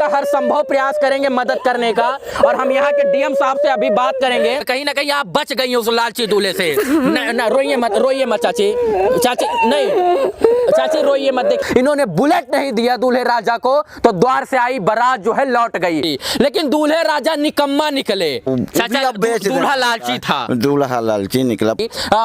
का हर संभव प्रयास करेंगे मदद करने का, और हम यहाँ के डीएम साहब से अभी बात करेंगे। कहीं ना कहीं आप बच गई उस लालची दूल्हे से। रोइए मत चाची, चाची नहीं, चाची रोइए मत। देख, इन्होंने बुलेट नहीं दिया दूल्हे राजा को तो द्वार से आई बारात जो है लौट गई, लेकिन दूल्हे राजा निकम्मा निकले। चाचा दूल्हा लालची था, दूल्हा लालची निकला।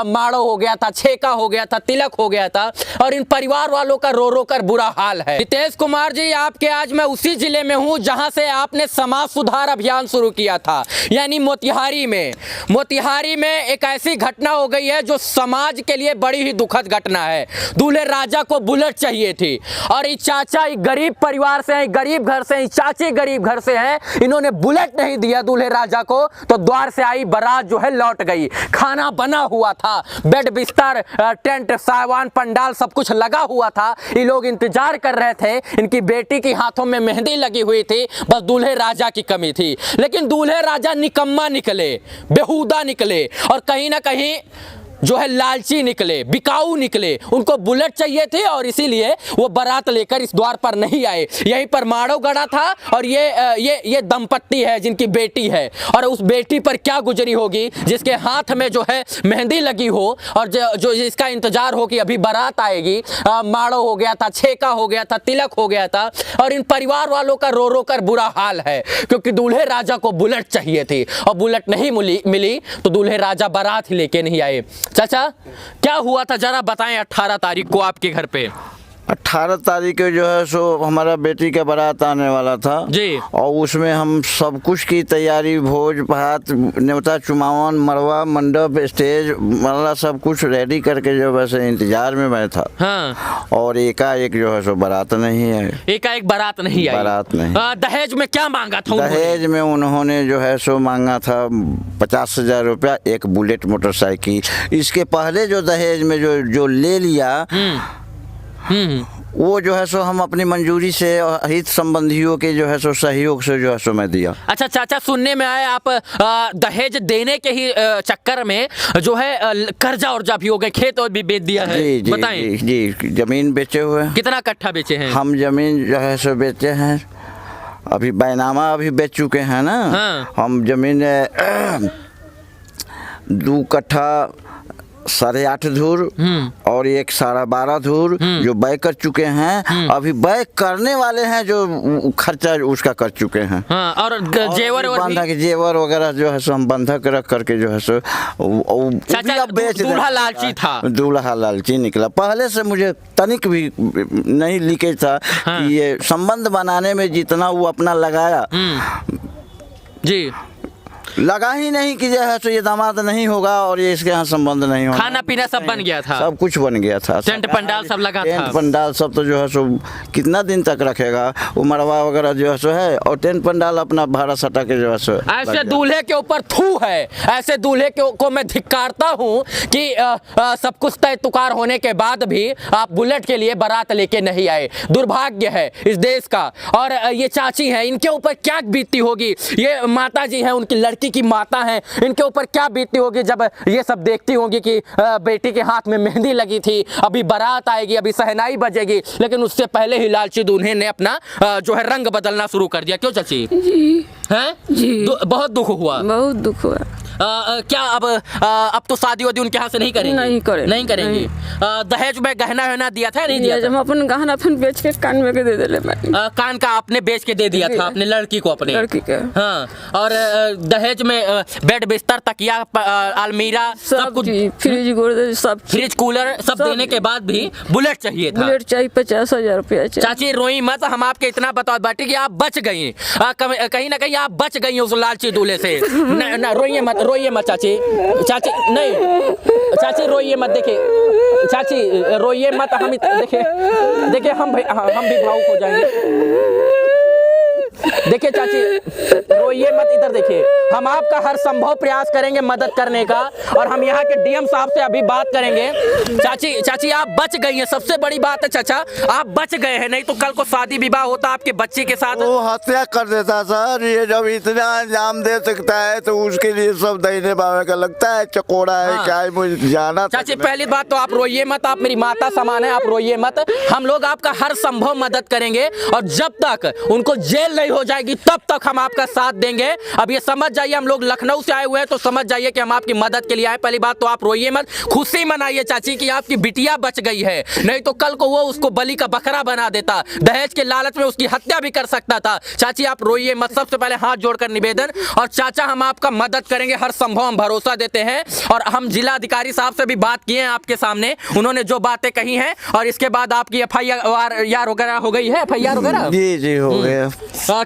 माड़ो हो गया था, छेका हो गया था, तिलक हो गया था, और इन परिवार वालों का रो रो कर बुरा हाल है। नितेश कुमार जी, आपके आज मैं उसी जिले में हूं जहां से आपने समाज सुधार अभियान शुरू किया था, यानी मोतिहारी में। मोतिहारी में एक ऐसी घटना हो गई है जो समाज के लिए बड़ी ही दुखद घटना है। दूल्हे राजा को बुलेट चाहिए थी, और ये चाचा गरीब परिवार से हैं, गरीब घर से हैं, चाची गरीब घर से हैं, इन्होंने बुलेट नहीं दिया दूल्हे राजा को तो द्वार से आई बारात जो है लौट गई। खाना बना हुआ था, बेड बिस्तर टेंट सामान पंडाल सब कुछ लगा हुआ था। ये लोग इंतजार कर रहे थे, इनकी बेटी की हाथों में मेहंदी लगी हुई थी, बस दूल्हे राजा की कमी थी। लेकिन दूल्हे राजा निकम्मा निकले, बेहुदा निकले, और कहीं ना कहीं जो है लालची निकले, बिकाऊ निकले। उनको बुलेट चाहिए थे और इसीलिए वो बारात लेकर इस द्वार पर नहीं आए। यहीं पर माड़ो गड़ा था, और ये दंपत्ति है जिनकी बेटी है, और उस बेटी पर क्या गुजरी होगी जिसके हाथ में जो है मेहंदी लगी हो, और जो इसका इंतजार हो कि अभी बारात आएगी। माड़ो हो गया था, छेका हो गया था, तिलक हो गया था, और इन परिवार वालों का रो रो कर बुरा हाल है, क्योंकि दूल्हे राजा को बुलेट चाहिए थी और बुलेट नहीं मिली तो दूल्हे राजा बारात ही लेके नहीं आए। चाचा क्या हुआ था जरा बताएं 18 तारीख को आपके घर पे? 18 तारीख को जो है सो हमारा बेटी का बारात आने वाला था जी, और उसमें हम सब कुछ की तैयारी, भोज भात, न्योता चुमावन, मरवा मंडप, स्टेज मतलब सब कुछ रेडी करके जो वैसे इंतजार में मैं था। हाँ। और एकाएक जो है सो बारात नहीं है। एकाएक बारात नहीं आई। बारात नहीं। दहेज में क्या मांगा था? दहेज में उन्होंने जो है सो मांगा था 50,000 रुपया, एक बुलेट मोटरसाइकिल। इसके पहले जो दहेज में जो ले लिया वो जो है सो हम अपनी मंजूरी से हित संबंधियों के जो है सो सहयोग से जो है सो मैं दिया। अच्छा चाचा, सुनने में आया आप दहेज देने के ही चक्कर में जो है कर्जा उर्जा भी हो गए, खेत और भी बेच दिया है। जी, बताएं। जी, जमीन बेचे हुए हैं। कितना कट्ठा बेचे हैं? हम जमीन जो है सो बेचे हैं, अभी बैनामा अभी बेच चुके हैं ना। हाँ। हम जमीन 2 कट्ठा 8.5 धूर और 1 12.5 धूर जो बैक कर चुके हैं। अभी बैक करने वाले हैं जो खर्चा उसका कर चुके हैं। हाँ, और जेवर वगैरह जो है सो हम बंधक रख करके जो है सो बेच। दूल्हा लालची था, दूल्हा लालची निकला। पहले से मुझे तनिक भी नहीं लीकेज था। हाँ। कि ये संबंध बनाने में जितना वो अपना लगाया जी, लगा ही नहीं कि जो है तो ये दामाद नहीं होगा और ये इसके यहाँ संबंध नहीं होगा। खाना पीना सब बन गया था, सब कुछ बन गया था, टेंट पंडाल सब लगा था। टेंट पंडाल सब तो जो है सो कितना दिन तक रखेगा वो मरवा वगैरह जो है सो है, और टेंट पंडाल अपना भाड़ा सटा के जो है सो। ऐसे दूल्हे के ऊपर थू है, ऐसे दूल्हे को मैं धिक्कारता हूँ कि सब कुछ तय तुकार होने के बाद भी आप बुलेट के लिए बारात लेके नहीं आए। दुर्भाग्य है इस देश का। और ये चाची है, इनके ऊपर क्या बीतती होगी, ये माता जी है, उनकी लड़की की माता हैं, इनके ऊपर क्या बीतती होगी जब ये सब देखती होंगी कि बेटी के हाथ में मेहंदी लगी थी, अभी बारात आएगी, अभी सहनाई बजेगी, लेकिन उससे पहले ही लालची दूल्हे ने अपना जो है रंग बदलना शुरू कर दिया। क्यों चाची? जी हैं? जी, बहुत दुख हुआ। बहुत दुख हुआ। क्या अब तो शादी वादी उनके यहाँ से नहीं करेंगे? नहीं करेंगे। दहेज में गहना वहना दिया था नहीं दिया? जब अपन गहना अपन बेच के कान में के दे दिले मैंने। कान का आपने बेच के दे दिया था अपने लड़की को, अपने लड़की के। हाँ, और दहेज में बेड बिस्तर तकिया अलमीरा सब कुछ, फ्रिज गोदरेज सब, फ्रिज कूलर सब देने के बाद भी बुलेट चाहिए था। बुलेट चाहिए 50,000 रुपया। चाची रोई मत, हम आपके इतना बता बाटी कि आप बच गई, कहीं ना कहीं आप बच गई उस लालची दूल्हे से। रोइए मत चाची, चाची नहीं, चाची रोइए मत। देखिए चाची रोइए मत, हम देखिए हम भी भावुक हो जाएंगे। देखिए चाची, रोइए मत, इधर देखिए, हम आपका हर संभव प्रयास करेंगे मदद करने का, और हम यहाँ के डीएम साहब से अभी बात करेंगे। चाची आप बच गई हैं, सबसे बड़ी बात है चाचा, आप बच गए हैं, नहीं तो कल को शादी विवाह होता आपके बच्चे के साथ। वो हत्या कर देता सर, ये जब इतना अंजाम दे सकता है तो उसके लिए सब दहीने बावे का लगता है, चकोड़ा है क्या है, मुझे जाना। चाची पहली बात तो आप रोइए मत, आप मेरी माता समान है, आप रोइए मत, हम लोग आपका हर संभव मदद करेंगे, और जब तक उनको जेल नहीं हो जाएगी तब तक हम आपका साथ देंगे। अब ये समझ जाइए, हम लोग लखनऊ से आए हुए हैं तो समझ जाइए कि हम आपकी मदद के लिए आए। पहली बात तो आप रोइए मत, खुशी मनाइए चाची कि आपकी बिटिया बच गई है, नहीं तो कल को वो उसको बलि का बकरा बना देता, दहेज के लालच में उसकी हत्या भी कर सकता था। चाची आप रोइए मत, सबसे पहले हाथ जोड़कर निवेदन, और चाचा हम आपका मदद करेंगे, हर संभव हम भरोसा देते हैं, और हम जिला अधिकारी साहब से भी बात किए हैं आपके सामने, उन्होंने जो बातें कही हैं, और इसके बाद आपकी FIR वगैरह हो गई है, FIR वगैरह जी हो गया।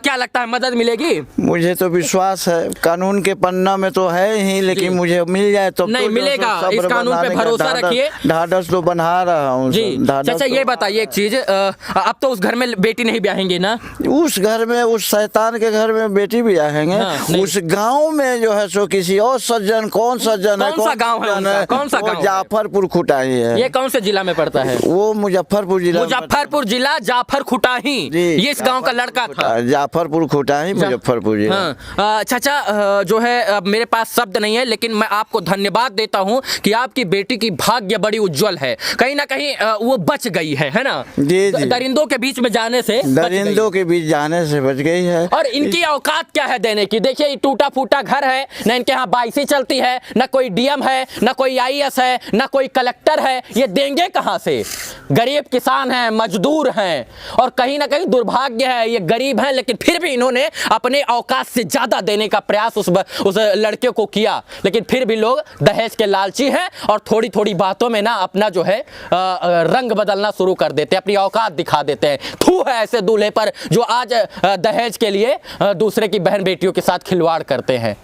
क्या लगता है मदद मिलेगी? मुझे तो विश्वास है, कानून के पन्ना में तो है ही, लेकिन मुझे मिल जाए तो नहीं मिलेगा, इस कानून पे भरोसा रखिए, ढाढ़स तो बना रहा हूँ जी। चाचा ये बताइए एक चीज, अब तो उस घर में बेटी नहीं ब्याहेंगे ना? उस घर में, उस शैतान के घर में बेटी भी आएंगे। हाँ, उस गांव में जो है सो किसी और सज्जन, कौन सज्जन है, कौन सा गांव है उनका? कौन सा गांव है? जाफरपुर खुटाही है। ये कौन से जिला में पड़ता है? वो मुजफ्फरपुर जिला, मुजफ्फरपुर जिला, जाफर खुटाही, ये इस गांव का लड़का था। जाफरपुर खुटाही मुजफ्फरपुर जिला। हाँ। चाचा जो है, अब मेरे पास शब्द नहीं है, लेकिन मैं आपको धन्यवाद देता हूँ कि आपकी बेटी की भाग्य बड़ी उज्जवल है, कहीं ना कहीं वो बच गई है ना? जी। दरिंदों के बीच में जाने से, दरिंदों के बीच जाने से बच गई है। और इनकी औकात क्या है देने की? देखिए ये टूटा फूटा घर है, न इनके यहाँ बाईसी चलती है, न कोई डीएम है, न कोई IAS है, न कोई कलेक्टर है, ये देंगे कहाँ से? गरीब किसान हैं, मजदूर हैं, और कहीं ना कहीं दुर्भाग्य है, ये गरीब हैं, लेकिन फिर भी इन्होंने अपने औकात से ज्यादा देने का प्रयास उस लड़के को किया, लेकिन फिर भी लोग दहेज के लालची हैं, और थोड़ी थोड़ी बातों में ना अपना जो है रंग बदलना शुरू कर देते हैं, अपनी औकात दिखा देते हैं। थू है ऐसे दूल्हे पर जो आज दहेज के लिए दूसरे की बहन बेटियों के साथ खिलवाड़ करते हैं।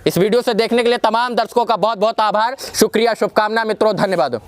इस वीडियो से देखने के लिए तमाम दर्शकों का बहुत बहुत आभार, शुक्रिया, शुभकामना मित्रों, धन्यवाद।